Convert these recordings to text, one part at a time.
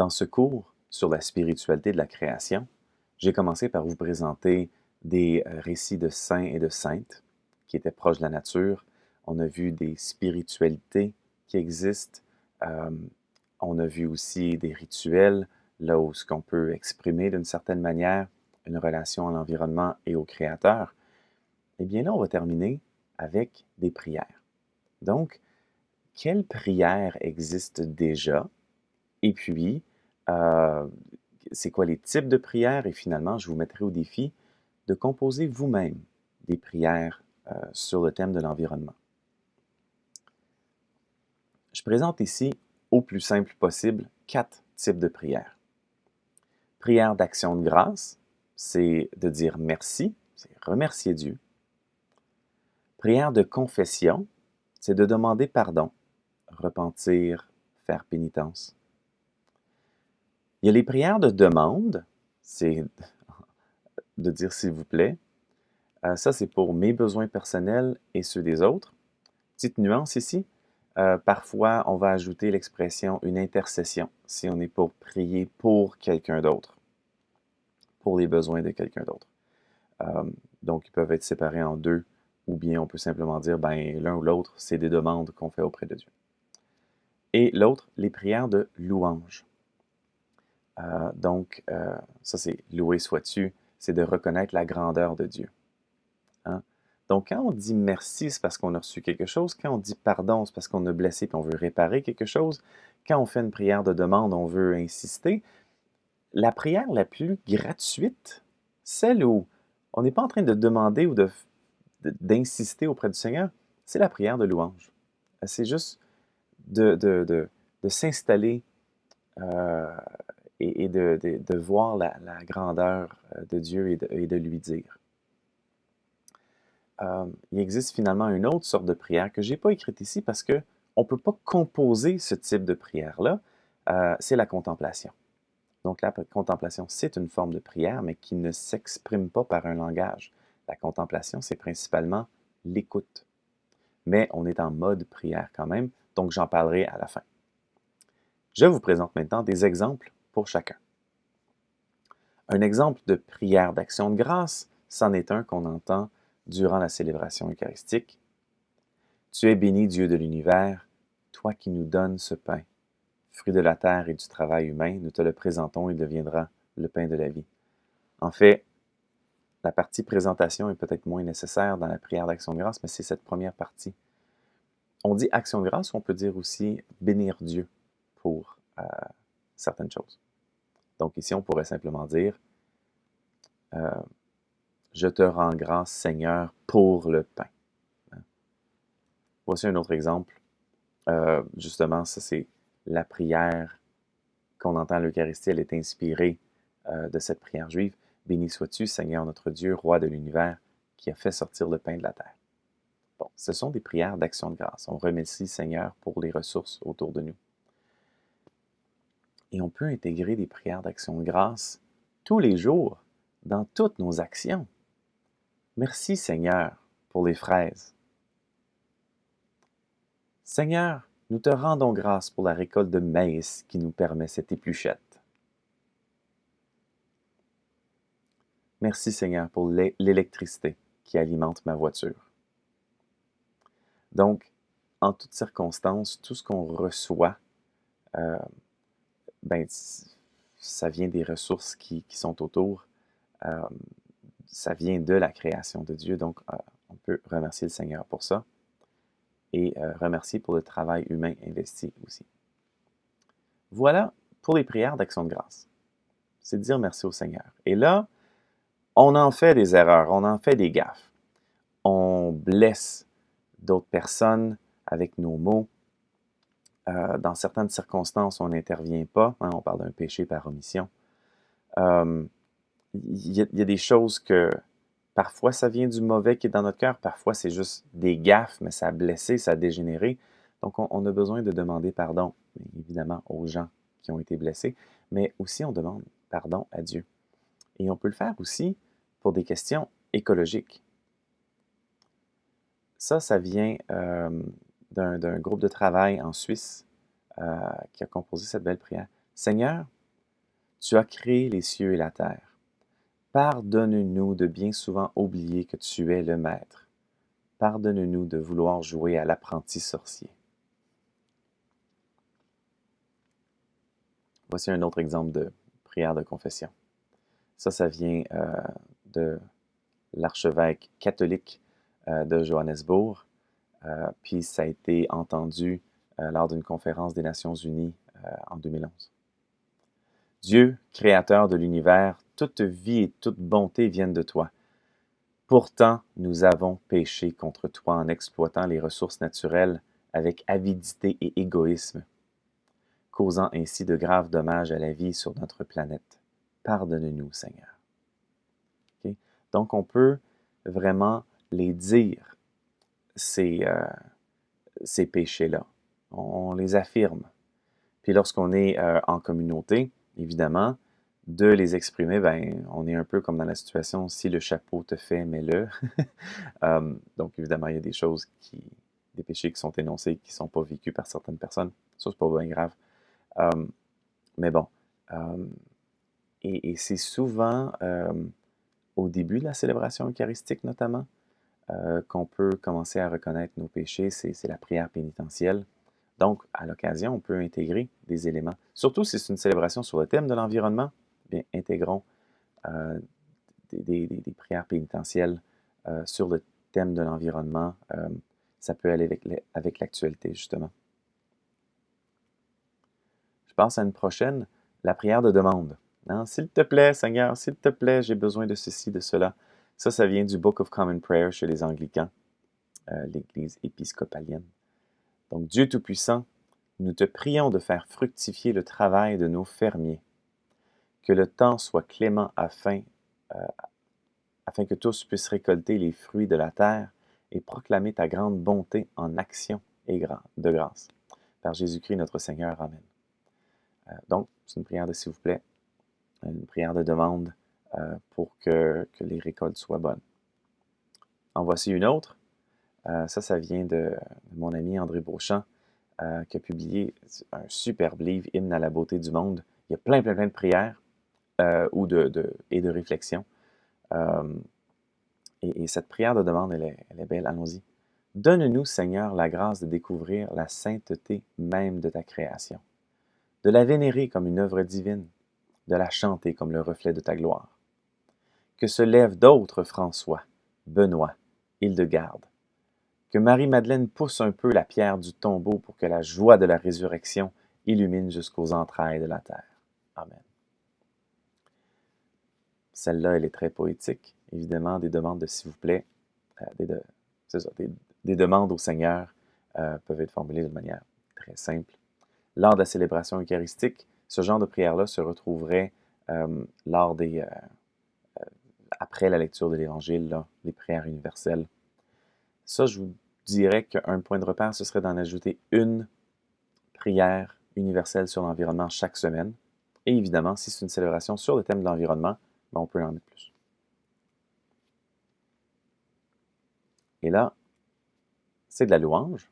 Dans ce cours sur la spiritualité de la création, j'ai commencé par vous présenter des récits de saints et de saintes qui étaient proches de la nature. On a vu des spiritualités qui existent. Euh, on a vu aussi des rituels, là où ce qu'on peut exprimer d'une certaine manière une relation à l'environnement et au Créateur. Eh bien là, on va terminer avec des prières. Donc, quelles prières existent déjà? Et puis, euh, c'est quoi les types de prières? Et finalement, je vous mettrai au défi de composer vous-même des prières sur le thème de l'environnement. Je présente ici, au plus simple possible, 4 types de prières. Prière d'action de grâce, c'est de dire merci, c'est remercier Dieu. Prière de confession, c'est de demander pardon, repentir, faire pénitence. Il y a les prières de demande, c'est de dire s'il vous plaît. Ça, c'est pour mes besoins personnels et ceux des autres. Petite nuance ici, parfois on va ajouter l'expression une intercession si on est pour prier pour quelqu'un d'autre, pour les besoins de quelqu'un d'autre. Donc, ils peuvent être séparés en deux, ou bien on peut simplement dire, ben, l'un ou l'autre, c'est des demandes qu'on fait auprès de Dieu. Et l'autre, les prières de louange. Donc, ça c'est loué sois-tu, c'est de reconnaître la grandeur de Dieu. Hein? Donc, quand on dit merci, c'est parce qu'on a reçu quelque chose. Quand on dit pardon, c'est parce qu'on a blessé et on veut réparer quelque chose. Quand on fait une prière de demande, on veut insister. La prière la plus gratuite, celle où on n'est pas en train de demander ou d'insister auprès du Seigneur, c'est la prière de louange. C'est juste de s'installer et de voir la grandeur de Dieu et de lui dire. Il existe finalement une autre sorte de prière que je n'ai pas écrite ici parce qu'on ne peut pas composer ce type de prière-là. C'est la contemplation. Donc la contemplation, c'est une forme de prière, mais qui ne s'exprime pas par un langage. La contemplation, c'est principalement l'écoute. Mais on est en mode prière quand même, donc j'en parlerai à la fin. Je vous présente maintenant des exemples pour chacun. Un exemple de prière d'action de grâce, c'en est un qu'on entend durant la célébration eucharistique. Tu es béni, Dieu de l'univers, toi qui nous donnes ce pain. Fruit de la terre et du travail humain, nous te le présentons et il deviendra le pain de la vie. En fait, la partie présentation est peut-être moins nécessaire dans la prière d'action de grâce, mais c'est cette première partie. On dit action de grâce, on peut dire aussi bénir Dieu pour certaines choses. Donc ici, on pourrait simplement dire je te rends grâce, Seigneur, pour le pain. Voici un autre exemple. Justement, ça c'est la prière qu'on entend à l'Eucharistie, elle est inspirée de cette prière juive. Béni sois-tu, Seigneur notre Dieu, roi de l'univers, qui a fait sortir le pain de la terre. Bon, ce sont des prières d'action de grâce. On remercie Seigneur pour les ressources autour de nous. Et on peut intégrer des prières d'action de grâce tous les jours dans toutes nos actions. Merci Seigneur pour les fraises. Seigneur, nous te rendons grâce pour la récolte de maïs qui nous permet cette épluchette. Merci Seigneur pour l'électricité qui alimente ma voiture. Donc, en toutes circonstances, tout ce qu'on reçoit, ben, ça vient des ressources qui sont autour. Ça vient de la création de Dieu. Donc, on peut remercier le Seigneur pour ça et remercier pour le travail humain investi aussi. Voilà pour les prières d'action de grâce. C'est de dire merci au Seigneur. Et là, on en fait des erreurs, on en fait des gaffes. On blesse d'autres personnes avec nos mots. Dans certaines circonstances, on n'intervient pas. Hein, on parle d'un péché par omission. Il y a des choses que parfois ça vient du mauvais qui est dans notre cœur, parfois c'est juste des gaffes, mais ça a blessé, ça a dégénéré. Donc on a besoin de demander pardon, évidemment, aux gens qui ont été blessés, mais aussi on demande pardon à Dieu. Et on peut le faire aussi pour des questions écologiques. Ça vient d'un groupe de travail en Suisse qui a composé cette belle prière. Seigneur, tu as créé les cieux et la terre. Pardonne-nous de bien souvent oublier que tu es le Maître. Pardonne-nous de vouloir jouer à l'apprenti sorcier. Voici un autre exemple de prière de confession. Ça vient de l'archevêque catholique de Johannesburg, puis ça a été entendu lors d'une conférence des Nations Unies en 2011. Dieu, créateur de l'univers, toute vie et toute bonté viennent de toi. Pourtant, nous avons péché contre toi en exploitant les ressources naturelles avec avidité et égoïsme, causant ainsi de graves dommages à la vie sur notre planète. Pardonne-nous, Seigneur. Okay? Donc, on peut vraiment les dire, ces péchés-là. On les affirme. Puis lorsqu'on est en communauté, évidemment, de les exprimer, ben, on est un peu comme dans la situation, si le chapeau te fait, mets-le. Donc, évidemment, il y a des péchés qui sont énoncés, qui ne sont pas vécus par certaines personnes. Ça, c'est pas bien grave. Mais bon, et c'est souvent au début de la célébration eucharistique, notamment, qu'on peut commencer à reconnaître nos péchés. C'est la prière pénitentielle. Donc, à l'occasion, on peut intégrer des éléments. Surtout si c'est une célébration sur le thème de l'environnement, bien, intégrons des prières pénitentielles sur le thème de l'environnement. Ça peut aller avec l'actualité, justement. Je passe à une prochaine, la prière de demande. Hein? S'il te plaît, Seigneur, s'il te plaît, j'ai besoin de ceci, de cela. Ça vient du Book of Common Prayer chez les Anglicans, l'Église épiscopalienne. Donc, Dieu Tout-Puissant, nous te prions de faire fructifier le travail de nos fermiers, que le temps soit clément afin que tous puissent récolter les fruits de la terre et proclamer ta grande bonté en action et de grâce. Par Jésus-Christ notre Seigneur. Amen. Donc, c'est une prière de s'il vous plaît, une prière de demande pour que les récoltes soient bonnes. En voici une autre. Ça vient de mon ami André Beauchamp, qui a publié un superbe livre, Hymne à la beauté du monde. Il y a plein de prières et de réflexions. Et cette prière de demande, elle est belle. Allons-y. Donne-nous, Seigneur, la grâce de découvrir la sainteté même de ta création, de la vénérer comme une œuvre divine, de la chanter comme le reflet de ta gloire. Que se lèvent d'autres François, Benoît, Hildegarde. Que Marie-Madeleine pousse un peu la pierre du tombeau pour que la joie de la résurrection illumine jusqu'aux entrailles de la terre. Amen. Celle-là, elle est très poétique. Évidemment, des demandes de s'il vous plaît, des demandes au Seigneur peuvent être formulées de manière très simple. Lors de la célébration eucharistique, ce genre de prière-là se retrouverait après la lecture de l'Évangile, les prières universelles. Ça, je vous dirais qu'un point de repère, ce serait d'en ajouter une prière universelle sur l'environnement chaque semaine. Et évidemment, si c'est une célébration sur le thème de l'environnement, ben on peut en mettre plus. Et là, c'est de la louange.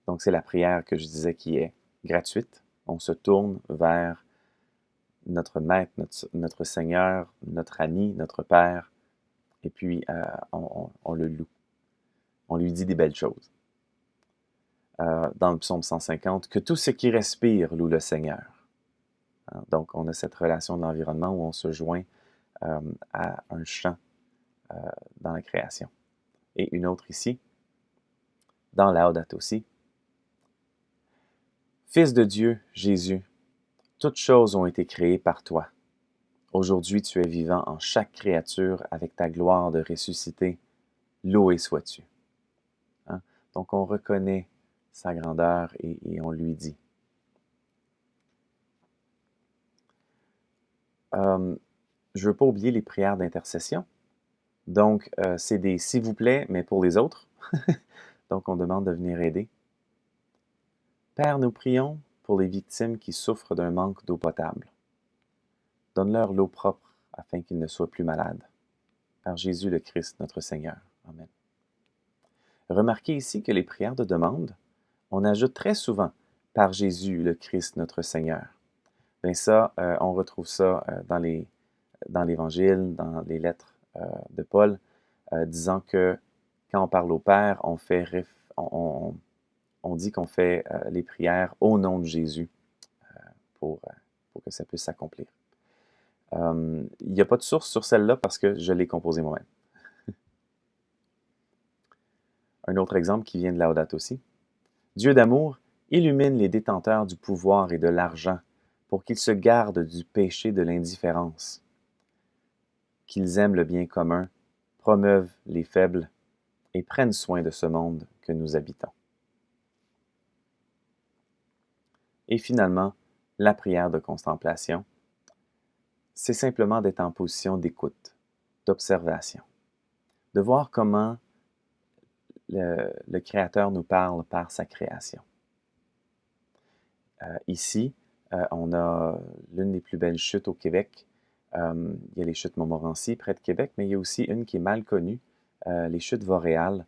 Donc, c'est la prière que je disais qui est gratuite. On se tourne vers notre Maître, notre Seigneur, notre ami, notre Père, et puis on le loue. On lui dit des belles choses. Dans le psaume 150, que tout ce qui respire loue le Seigneur. Hein? Donc, on a cette relation de l'environnement où on se joint à un chant dans la création. Et une autre ici, dans Laudato Si. Fils de Dieu, Jésus, toutes choses ont été créées par toi. Aujourd'hui, tu es vivant en chaque créature avec ta gloire de ressuscité. Loué sois-tu. Hein? Donc, on reconnaît sa grandeur et on lui dit. Je ne veux pas oublier les prières d'intercession. Donc, c'est des « s'il vous plaît », mais pour les autres. Donc, on demande de venir aider. Père, nous prions pour les victimes qui souffrent d'un manque d'eau potable. Donne-leur l'eau propre afin qu'ils ne soient plus malades. Par Jésus le Christ, notre Seigneur. Amen. Remarquez ici que les prières de demande, on ajoute très souvent « Par Jésus le Christ, notre Seigneur ». Bien ça, on retrouve ça dans l'Évangile, dans les lettres de Paul, disant que quand on parle au Père, on dit qu'on fait les prières au nom de Jésus pour, pour que ça puisse s'accomplir. Il n'y a pas de source sur celle-là parce que je l'ai composée moi-même. Un autre exemple qui vient de Laudato aussi. Dieu d'amour illumine les détenteurs du pouvoir et de l'argent pour qu'ils se gardent du péché de l'indifférence, qu'ils aiment le bien commun, promeuvent les faibles et prennent soin de ce monde que nous habitons. Et finalement, la prière de contemplation, c'est simplement d'être en position d'écoute, d'observation, de voir comment le Créateur nous parle par sa création. Ici, on a l'une des plus belles chutes au Québec. Il y a les chutes Montmorency, près de Québec, mais il y a aussi une qui est mal connue, les chutes Vauréal,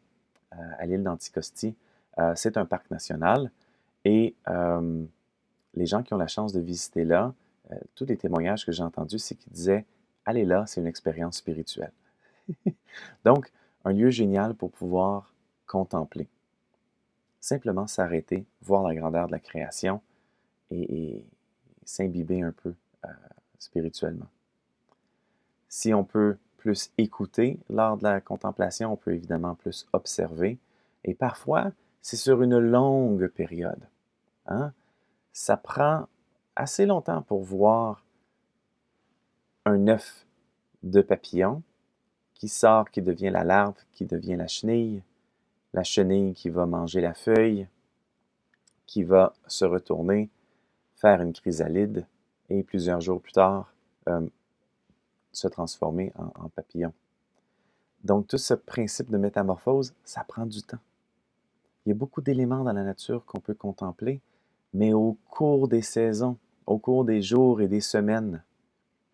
à l'île d'Anticosti. C'est un parc national et les gens qui ont la chance de visiter là, tous les témoignages que j'ai entendus, c'est qu'ils disaient « Allez là, c'est une expérience spirituelle. » Donc, un lieu génial pour pouvoir contempler. Simplement s'arrêter, voir la grandeur de la création et s'imbiber un peu spirituellement. Si on peut plus écouter lors de la contemplation, on peut évidemment plus observer. Et parfois, c'est sur une longue période. Hein? Ça prend assez longtemps pour voir un œuf de papillon qui sort, qui devient la larve, qui devient la chenille qui va manger la feuille, qui va se retourner, faire une chrysalide et plusieurs jours plus tard, se transformer en papillon. Donc, tout ce principe de métamorphose, ça prend du temps. Il y a beaucoup d'éléments dans la nature qu'on peut contempler, mais au cours des saisons, au cours des jours et des semaines.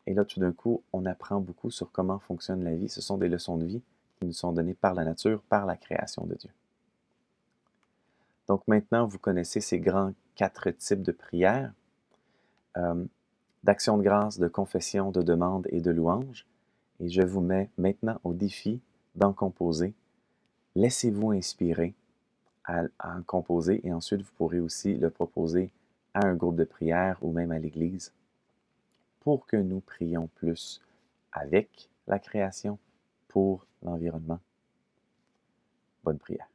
Et là, tout d'un coup, on apprend beaucoup sur comment fonctionne la vie. Ce sont des leçons de vie qui nous sont données par la nature, par la création de Dieu. Donc maintenant, vous connaissez ces grands 4 types de prières, d'action de grâce, de confession, de demande et de louange. Et je vous mets maintenant au défi d'en composer. Laissez-vous inspirer à en composer et ensuite vous pourrez aussi le proposer à un groupe de prière ou même à l'Église pour que nous prions plus avec la création pour l'environnement. Bonne prière.